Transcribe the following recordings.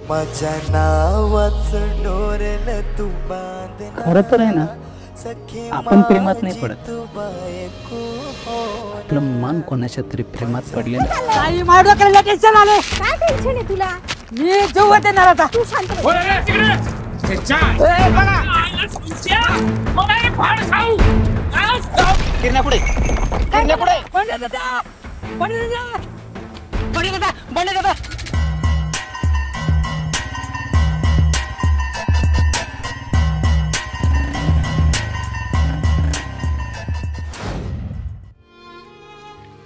माझ्या नावाचं डोरल तू बांधला खरं तर आहे ना, आपण प्रेमात नाही पडत, आपलं मन कोणाच्या तरी प्रेमात पडले. काही मारू नका, टेन्शन आले. काय टेन्शन आहे तुला? मी जेव देणार आता. तू शांत बस. किरण्या पुढे, किरण्या पुढे.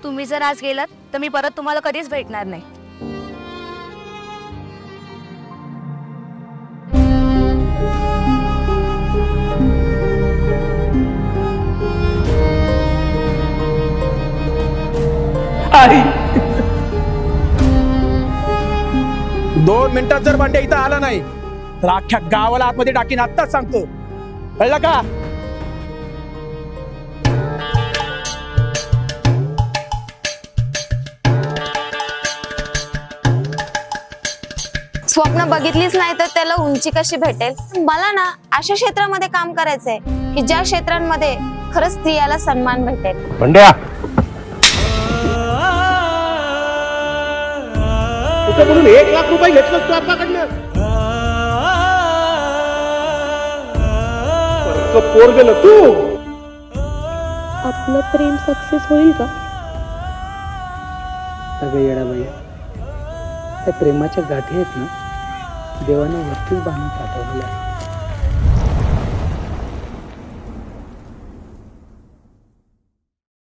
तुम्ही जर आज गेलात तर मी परत तुम्हाला कधीच भेटणार नाही. आई 2 मिनिटात जर बंड्या इथं आला नाही तर अख्ख्या गावाला आतमध्ये टाकीन, आत्ताच सांगतो. कळलं का? स्वप्न बघितलीच नाही तर त्याला उंची कशी भेटेल? मला ना अशा क्षेत्रामध्ये काम करायचंय की ज्या क्षेत्रांमध्ये खरंच स्त्रियाला सन्मान भेटेल. बंड्या म्हणून 1 लाख रुपये घेतलं तू आपल्याकडनं. पोर गेलं तू. आपलं प्रेम सक्सेस होईल का? अगं येडाबाई, त्या प्रेमाच्या गाठी आहेत ना, देवाने वरतीच बांधून पाठवलेल्या.